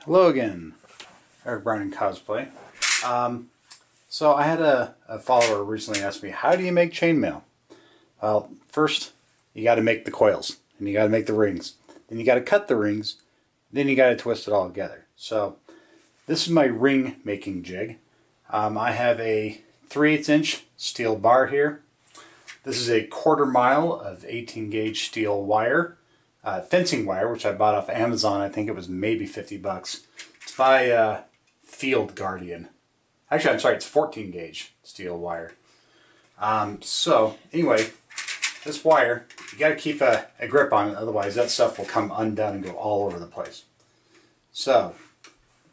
Hello again, Eric Brown in Cosplay. So I had a follower recently ask me, how do you make chainmail? Well, first you got to make the coils, and you got to make the rings. Then you got to cut the rings, then you got to twist it all together. So this is my ring making jig. I have a 3/8 inch steel bar here. This is a 1/4 mile of 18 gauge steel wire. Fencing wire, which I bought off Amazon. I think it was maybe 50 bucks. It's by Field Guardian. Actually, I'm sorry, it's 14 gauge steel wire. So anyway, this wire, you got to keep a grip on it, otherwise that stuff will come undone and go all over the place. So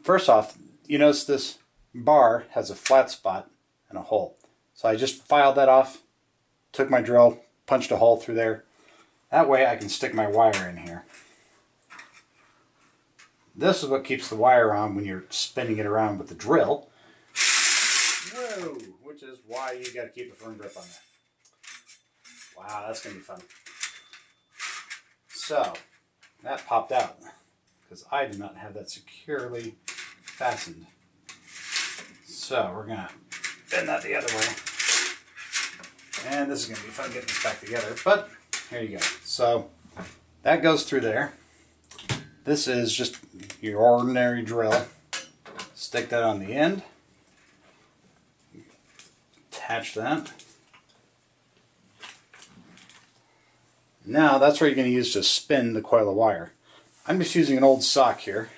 first off, you notice this bar has a flat spot and a hole. So I just filed that off, took my drill, punched a hole through there. That way I can stick my wire in here. This is what keeps the wire on when you're spinning it around with the drill. Whoa! Which is why you got to keep a firm grip on that. Wow, that's going to be fun. So, that popped out because I do not have that securely fastened. So, we're going to bend that the other way. And this is going to be fun getting this back together, but here you go. So that goes through there. This is just your ordinary drill. Stick that on the end. Attach that. Now that's what you're going to use to spin the coil of wire. I'm just using an old sock here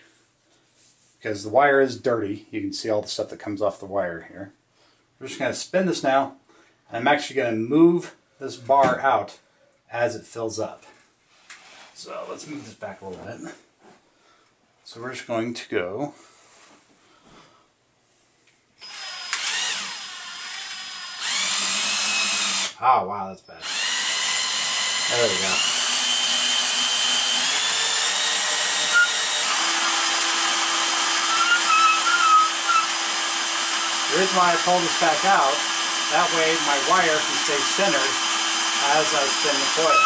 because the wire is dirty. You can see all the stuff that comes off the wire here. We're just going to spin this now. And I'm actually going to move this bar out as it fills up. So let's move this back a little bit. So we're just going to go oh wow, that's bad. There we go. The reason why I pull this back out, that way my wire can stay centered as I spin the coil.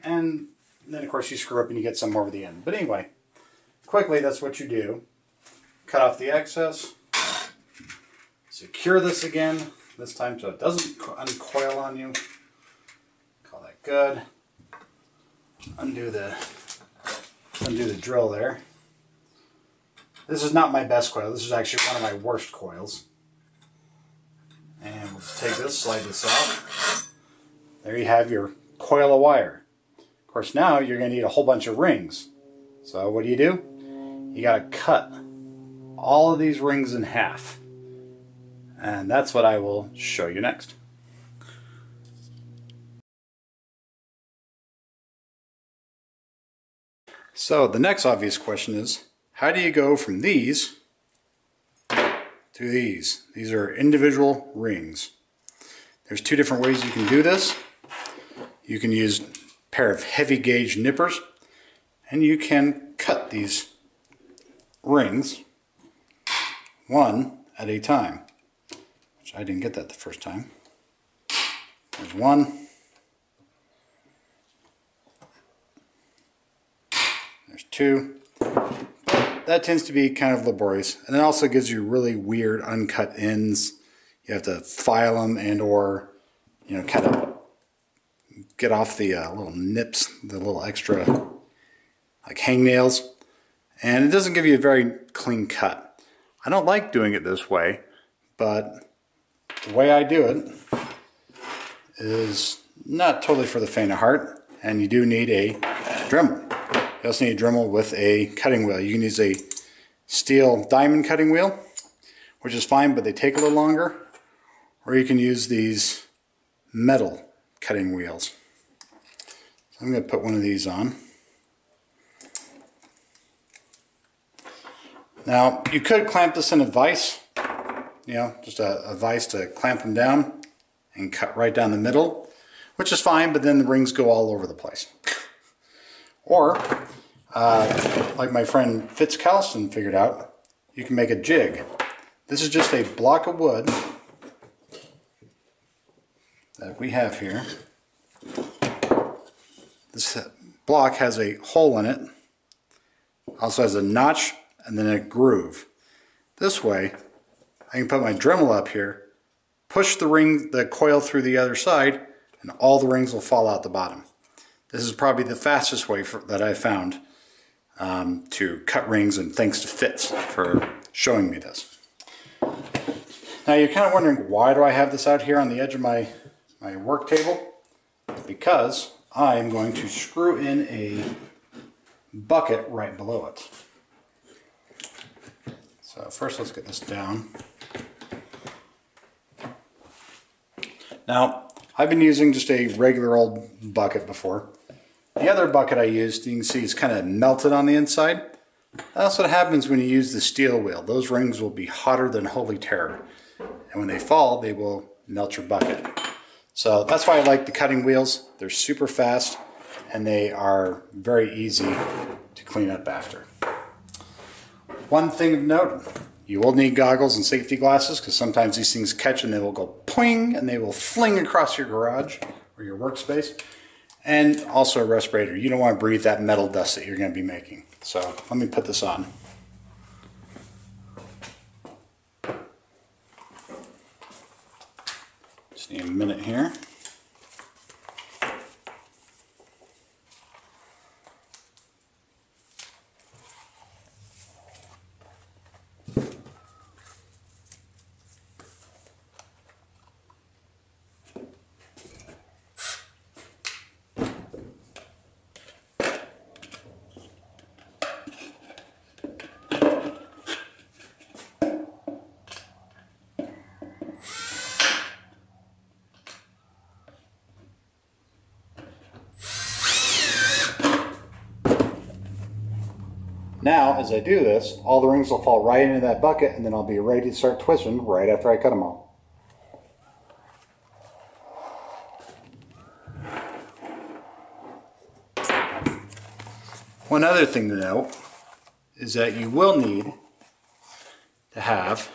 And then of course you screw up and you get some over the end. But anyway, quickly that's what you do. Cut off the excess. Secure this again, this time so it doesn't uncoil on you. Call that good. Undo the drill there. This is not my best coil. This is actually one of my worst coils. And we'll just take this, slide this out. There you have your coil of wire. Of course now you're going to need a whole bunch of rings. So what do? You got to cut all of these rings in half. And that's what I will show you next. So the next obvious question is, how do you go from these to these? These are individual rings. There's two different ways you can do this. You can use a pair of heavy gauge nippers, and you can cut these rings one at a time. Which I didn't get that the first time. There's one. There's two. That tends to be kind of laborious, and it also gives you really weird uncut ends. You have to file them and or, you know, kind of get off the little nips, the little extra like hangnails, and it doesn't give you a very clean cut. I don't like doing it this way, but the way I do it is not totally for the faint of heart, and you do need a Dremel. You also need a Dremel with a cutting wheel. You can use a steel diamond cutting wheel, which is fine, but they take a little longer. Or you can use these metal cutting wheels. So I'm going to put one of these on. Now, you could clamp this in a vise. You know, just a vise to clamp them down and cut right down the middle, which is fine, but then the rings go all over the place. Or, like my friend Fitzcalston figured out, you can make a jig. This is just a block of wood that we have here. This block has a hole in it, also has a notch and then a groove. This way I can put my Dremel up here, push the coil through the other side, and all the rings will fall out the bottom. This is probably the fastest way that I've found to cut rings, and thanks to Fitz for showing me this. Now you're kind of wondering, why do I have this out here on the edge of my work table? Because I'm going to screw in a bucket right below it. So first let's get this down. Now I've been using just a regular old bucket before. The other bucket I used, you can see it's kind of melted on the inside. That's what happens when you use the steel wheel. Those rings will be hotter than holy terror. And when they fall, they will melt your bucket. So that's why I like the cutting wheels. They're super fast and they are very easy to clean up after. One thing of note, you will need goggles and safety glasses because sometimes these things catch and they will go poing and they will fling across your garage or your workspace. And also a respirator. You don't want to breathe that metal dust that you're going to be making. So let me put this on. Just need a minute here. Now, as I do this, all the rings will fall right into that bucket and then I'll be ready to start twisting right after I cut them all. One other thing to note is that you will need to have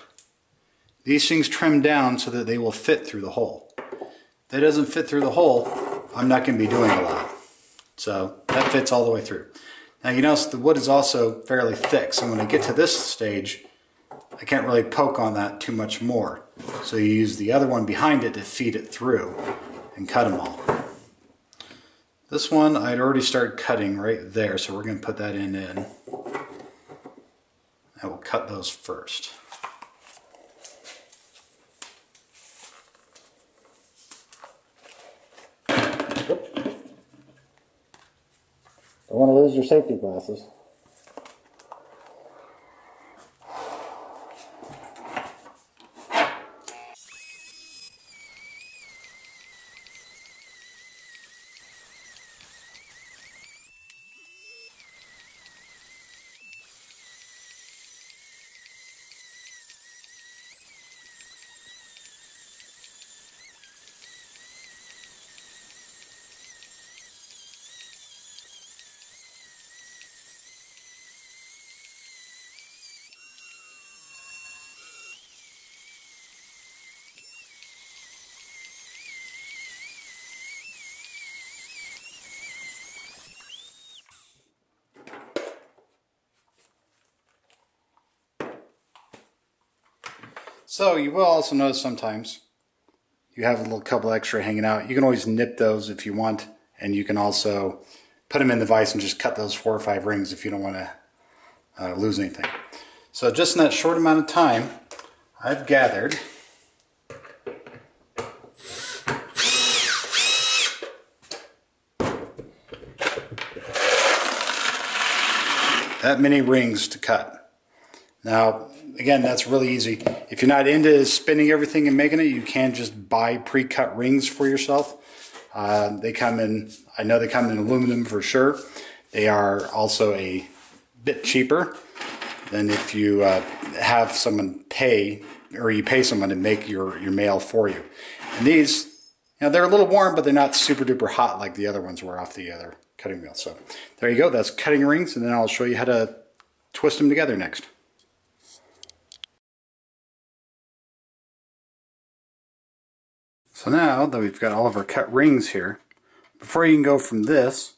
these things trimmed down so that they will fit through the hole. If that doesn't fit through the hole, I'm not going to be doing a lot. So that fits all the way through. Now you notice the wood is also fairly thick, so when I get to this stage, I can't really poke on that too much more. So you use the other one behind it to feed it through and cut them all. This one I'd already started cutting right there, so we're going to put that in. I will cut those first. Don't want to lose your safety glasses. So you will also notice sometimes you have a little couple extra hanging out. You can always nip those if you want, and you can also put them in the vise and just cut those 4 or 5 rings if you don't want to lose anything. So just in that short amount of time, I've gathered that many rings to cut. Now, again, that's really easy. If you're not into spinning everything and making it, you can just buy pre-cut rings for yourself. They come in, I know they come in aluminum for sure. They are also a bit cheaper than if you have someone pay, or you pay someone to make your mail for you. And these, you know, they're a little warm, but they're not super duper hot like the other ones were off the other cutting wheel. So there you go, that's cutting rings, and then I'll show you how to twist them together next. So now that we've got all of our cut rings here, before you can go from this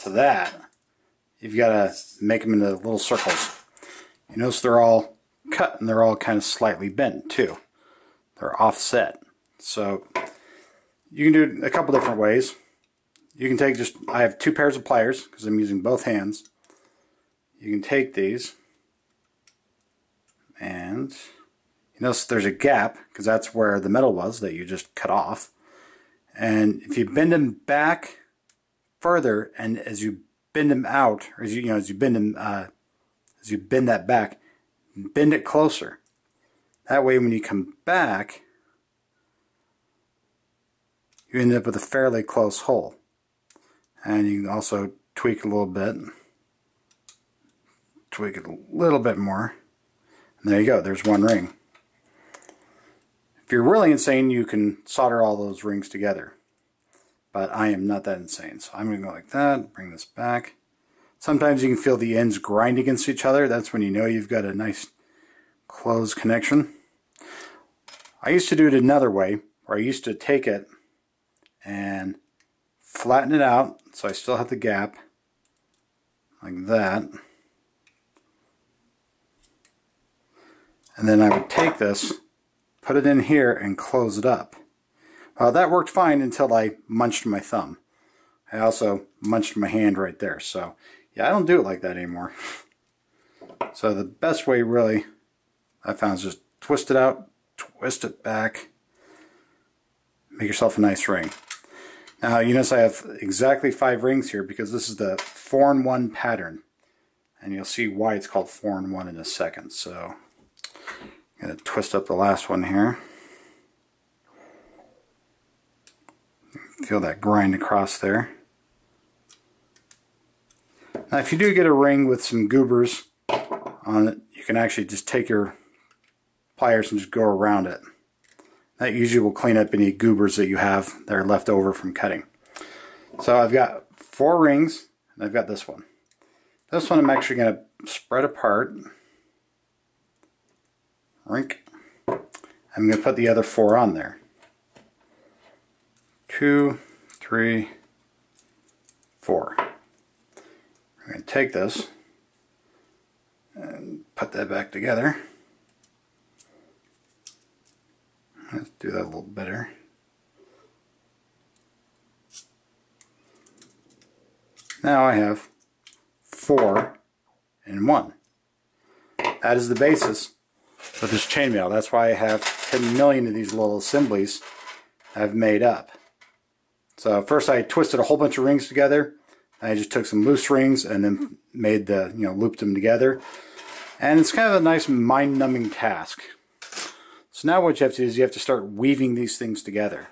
to that, you've got to make them into little circles. You notice they're all cut and they're all kind of slightly bent too. They're offset. So you can do it a couple different ways. You can take I have 2 pairs of pliers because I'm using both hands. You can take these and you notice there's a gap because that's where the metal was that you just cut off. And if you bend them back further, and as you bend them out, or as you bend that back, bend it closer. That way, when you come back, you end up with a fairly close hole. And you can also tweak a little bit, tweak it a little bit more, and there you go. There's one ring. If you're really insane, you can solder all those rings together. But I am not that insane. So I'm going to go like that, bring this back. Sometimes you can feel the ends grind against each other. That's when you know you've got a nice close connection. I used to do it another way, where I used to take it and flatten it out so I still have the gap, like that. And then I would take this, put it in here, and close it up. Well, that worked fine until I munched my thumb. I also munched my hand right there. So, yeah, I don't do it like that anymore. So the best way, really, I found is just twist it out, twist it back, make yourself a nice ring. Now, you notice I have exactly 5 rings here because this is the 4-in-1 pattern. And you'll see why it's called 4-in-1 in a second. So, I'm going to twist up the last one here. Feel that grind across there. Now, if you do get a ring with some goobers on it, you can actually just take your pliers and just go around it. That usually will clean up any goobers that you have that are left over from cutting. So I've got 4 rings, and I've got this one. This one I'm actually going to spread apart. Rink. I'm going to put the other 4 on there. 2, 3, 4. We're going to take this and put that back together. Let's do that a little better. Now I have 4-in-1. That is the basis for this chainmail. That's why I have 10 million of these little assemblies I've made up. So first I twisted a whole bunch of rings together. I just took some loose rings and then made looped them together. And it's kind of a nice mind-numbing task. So now what you have to do is you have to start weaving these things together.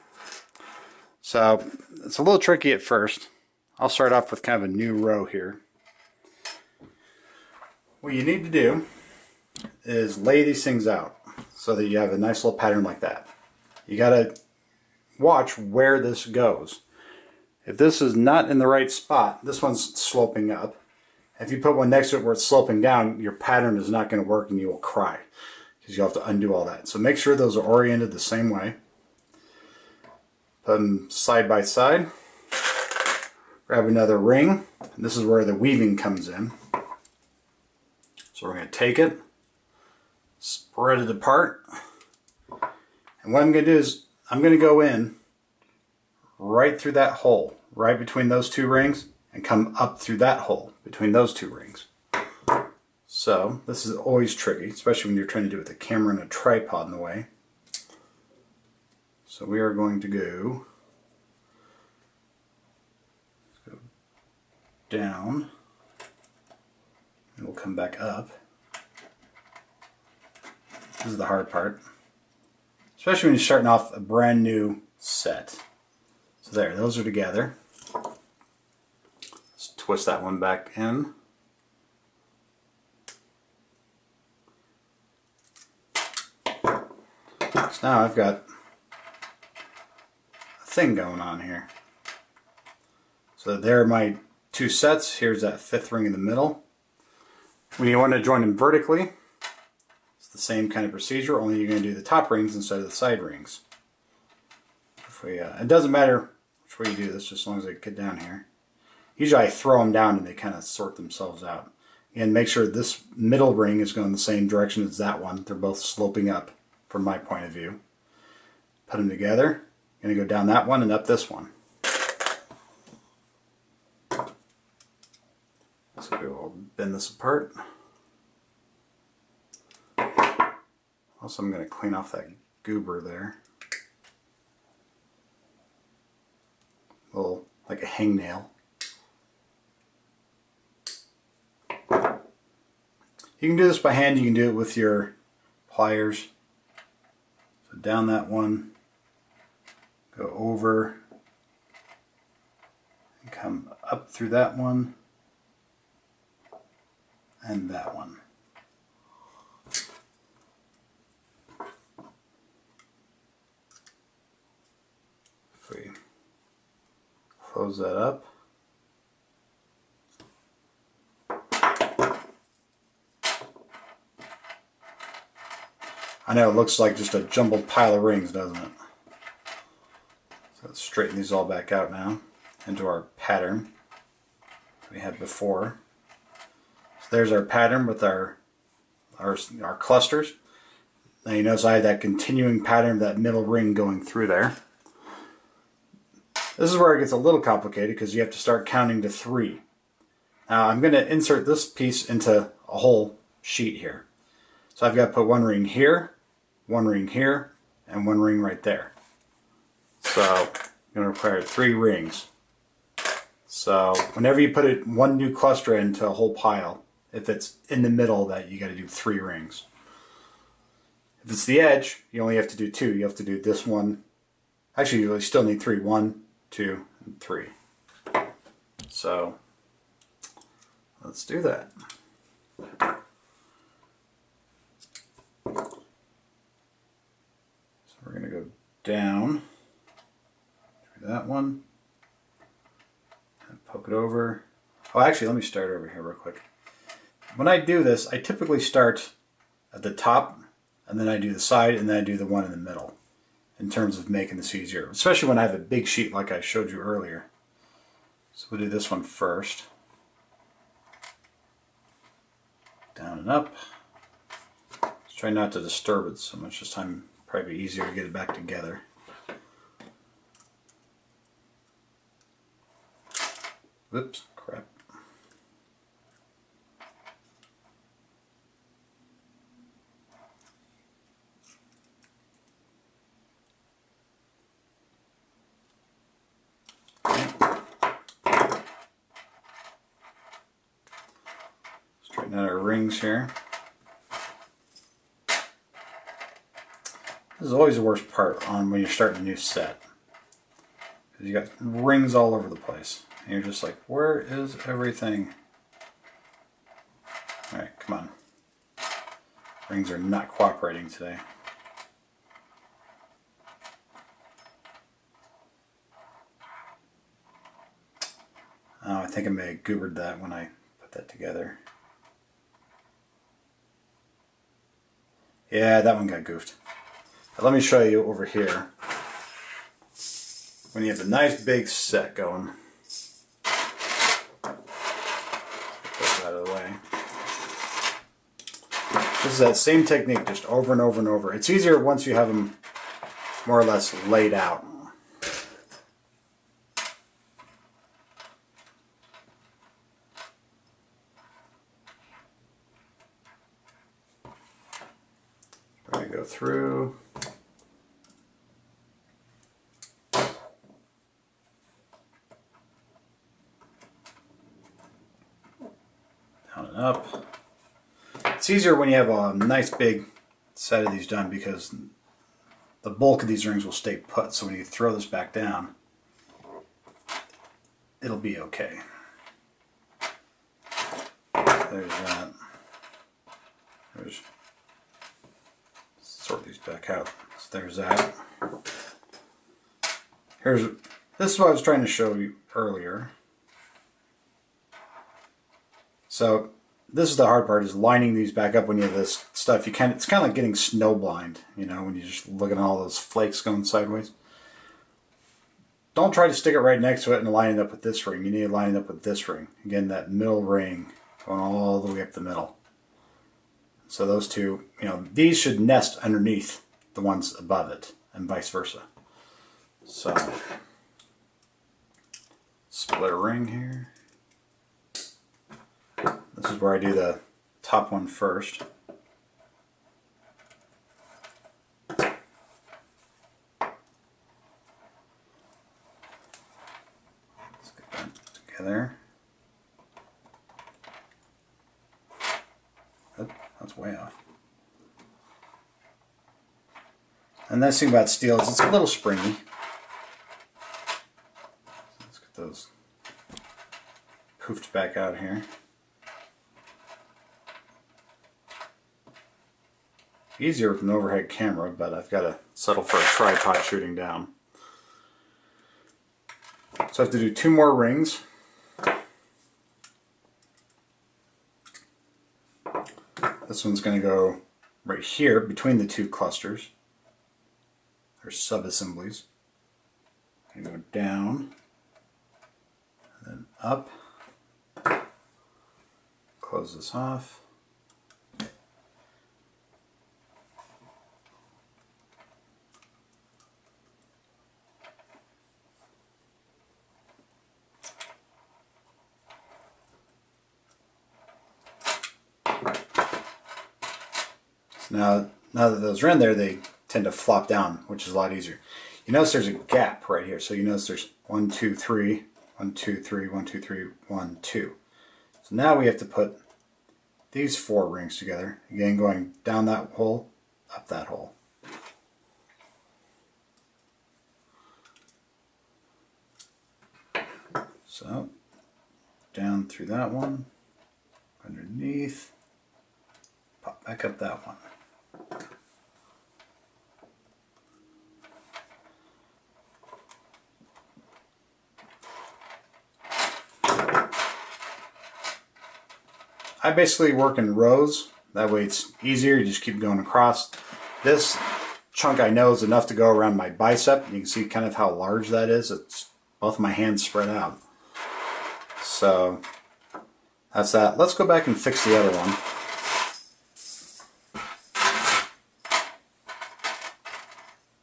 So it's a little tricky at first. I'll start off with kind of a new row here. What you need to do is lay these things out so that you have a nice little pattern like that. You got to watch where this goes. If this is not in the right spot, this one's sloping up. If you put one next to it where it's sloping down, your pattern is not going to work and you will cry because you'll have to undo all that. So make sure those are oriented the same way. Put them side by side. Grab another ring. And this is where the weaving comes in. So we're going to take it, spread it apart. And what I'm going to do is I'm going to go in right through that hole, right between those 2 rings, and come up through that hole between those 2 rings. So this is always tricky, especially when you're trying to do it with a camera and a tripod in the way. So we are going to go down, and we'll come back up. This is the hard part, especially when you're starting off a brand new set. So there, those are together. Let's twist that one back in. So now I've got a thing going on here. So there are my 2 sets. Here's that 5th ring in the middle. When you want to join them vertically, it's the same kind of procedure, only you're going to do the top rings instead of the side rings. If we, it doesn't matter which way you do this, just as long as they get down here. Usually I throw them down and they kind of sort themselves out. And make sure this middle ring is going the same direction as that one. They're both sloping up from my point of view. Put them together. I'm going to go down that one and up this one. So we'll bend this apart. Also, I'm going to clean off that goober there. Little, like a hangnail. You can do this by hand, you can do it with your pliers. So down that one, go over, and come up through that one, and that one. If we close that up. I know it looks like just a jumbled pile of rings, doesn't it? So let's straighten these all back out now into our pattern we had before. So there's our pattern with our clusters. Now you notice I had that continuing pattern of that middle ring going through there. This is where it gets a little complicated because you have to start counting to 3. Now I'm going to insert this piece into a whole sheet here. So I've got to put one ring here, one ring here, and one ring right there. So I'm going to require 3 rings. So whenever you put one new cluster into a whole pile, if it's in the middle, that you got to do 3 rings. If it's the edge, you only have to do 2. You have to do this one. Actually, you still need 3. 1, 2, and 3. So let's do that. We're going to go down through that one and poke it over. Oh, actually, let me start over here real quick. When I do this, I typically start at the top, and then I do the side, and then I do the one in the middle in terms of making this easier, especially when I have a big sheet like I showed you earlier. So we'll do this one first. Down and up. Let's try not to disturb it so much this time. Probably be easier to get it back together. Whoops, crap. Straighten out our rings here. This is always the worst part on when you're starting a new set. Because you got rings all over the place. And you're just like, where is everything? Alright, come on. Rings are not cooperating today. Oh, I think I may have goobered that when I put that together. Yeah, that one got goofed. But let me show you over here. When you have a nice big set going. Get this out of the way. This is that same technique, just over and over and over. It's easier once you have them more or less laid out. We're going to go through. Down and up. It's easier when you have a nice big set of these done because the bulk of these rings will stay put. So when you throw this back down, it'll be okay. There's that. There's, sort these back out. So there's that. This is what I was trying to show you earlier. So this is the hard part, is lining these back up when you have this stuff. It's kind of like getting snowblind, you know, when you're just looking at all those flakes going sideways. Don't try to stick it right next to it and line it up with this ring. You need to line it up with this ring. Again, that middle ring going all the way up the middle. So those two, you know, these should nest underneath the ones above it and vice versa. So, split a ring here. This is where I do the top one first. Let's get that together. Oh, that's way off. And the nice thing about steel is it's a little springy. Let's get those poofed back out here. Easier with an overhead camera, but I've got to settle for a tripod shooting down. So I have to do 2 more rings. This one's going to go right here between the 2 clusters, or sub-assemblies. I'm going to go down, and then up, close this off. Now that those are in there, they tend to flop down, which is a lot easier. You notice there's a gap right here, so you notice there's 1, 2, 3, 1, 2, 3, 1, 2, 3, 1, 2. So now we have to put these 4 rings together, again going down that hole, up that hole. So, down through that one, underneath, pop back up that one. I basically work in rows, that way it's easier, you just keep going across. This chunk I know is enough to go around my bicep. You can see kind of how large that is. It's both my hands spread out. So that's that. Let's go back and fix the other one.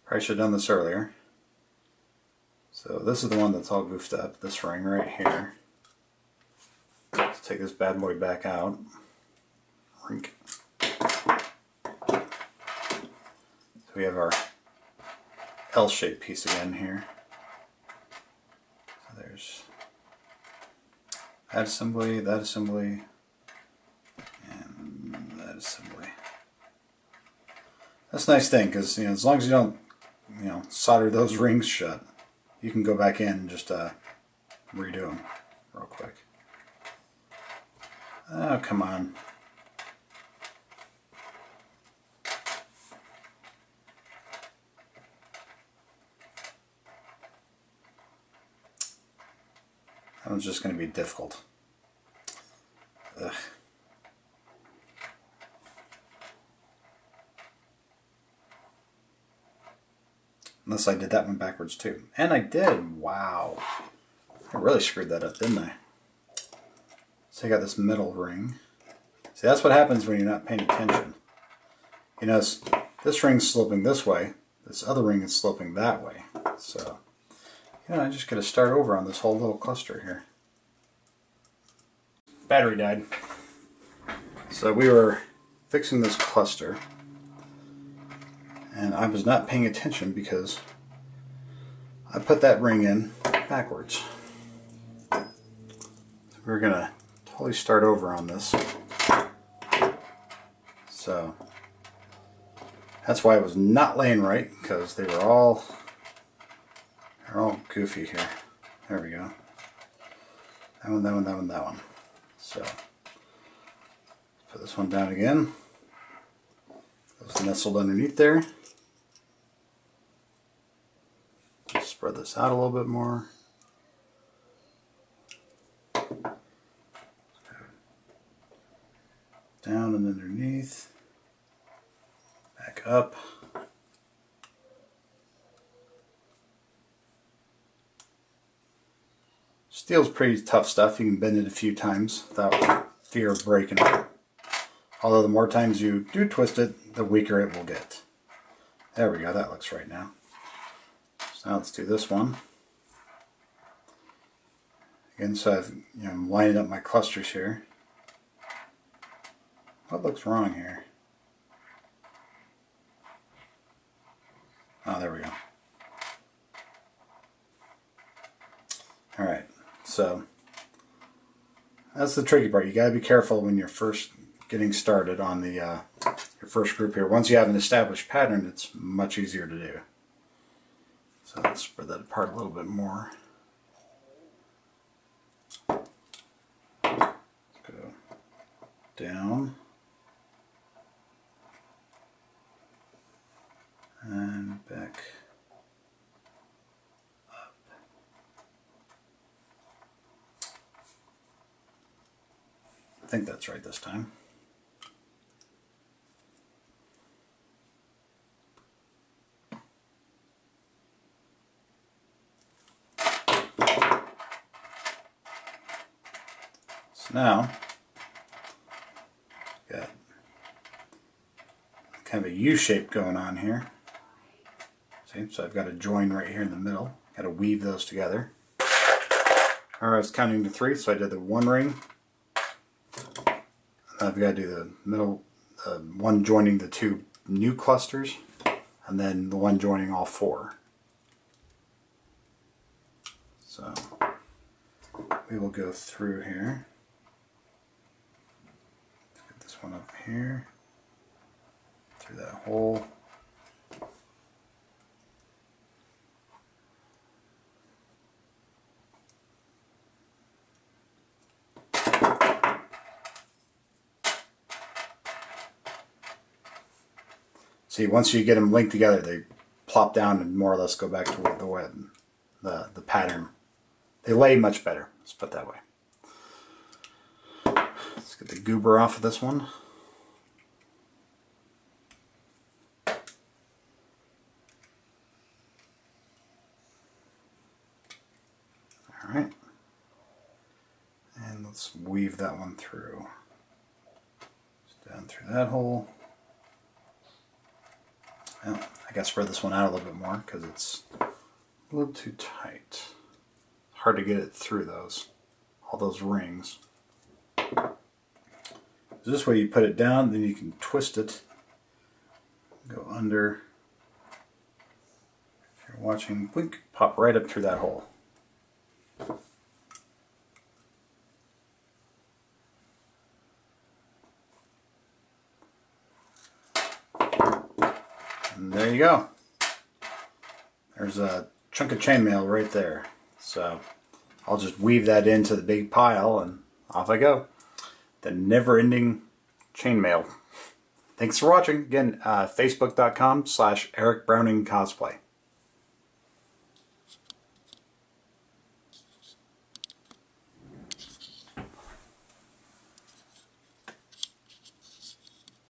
Probably should have done this earlier. So this is the one that's all goofed up, this ring right here. Let's take this bad boy back out. Rink. So we have our L-shaped piece again here. So there's that assembly, and that assembly. That's a nice thing, because as long as you don't solder those rings shut, you can go back in and just redo them real quick. Oh, come on. That one's just going to be difficult. Ugh. Unless I did that one backwards too. And I did. Wow. I really screwed that up, didn't I? So I got this middle ring. See, that's what happens when you're not paying attention. You notice this ring's sloping this way. This other ring is sloping that way. So, I just got to start over on this whole little cluster here. Battery died. So we were fixing this cluster. And I was not paying attention because I put that ring in backwards. So we're going to totally start over on this. So that's why it was not laying right, because they're all goofy here. There we go. That one, that one, that one, that one. So put this one down again. It's nestled underneath there. Spread this out a little bit more. Down and underneath. Back up. Steel's pretty tough stuff. You can bend it a few times without fear of breaking it. Although the more times you do twist it, the weaker it will get. There we go, that looks right now. So now let's do this one. Again, so I'm lining up my clusters here. What looks wrong here? Oh, there we go. Alright, so that's the tricky part. You gotta be careful when you're first getting started on the your first group here. Once you have an established pattern, it's much easier to do. So let's spread that apart a little bit more. Let's go down and back up. I think that's right this time. So now, got kind of a U shape going on here. See, so I've got a join right here in the middle. Got to weave those together. Alright, I was counting to 3, so I did the 1 ring. I've got to do the middle, one joining the 2 new clusters, and then the one joining all 4. So we will go through here. Let's get this one up here, through that hole. See, once you get them linked together, they plop down and more or less go back to the pattern. They lay much better, let's put it that way. Let's get the goober off of this one. Alright. And let's weave that one through. Just down through that hole. Well, I got to spread this one out a little bit more because it's a little too tight. Hard to get it through all those rings. This way you put it down, then you can twist it, go under. If you're watching, blink, pop right up through that hole. And there you go. There's a chunk of chainmail right there. So I'll just weave that into the big pile and off I go. The never-ending chainmail. Thanks for watching. Again, facebook.com/EricBrowningCosplay.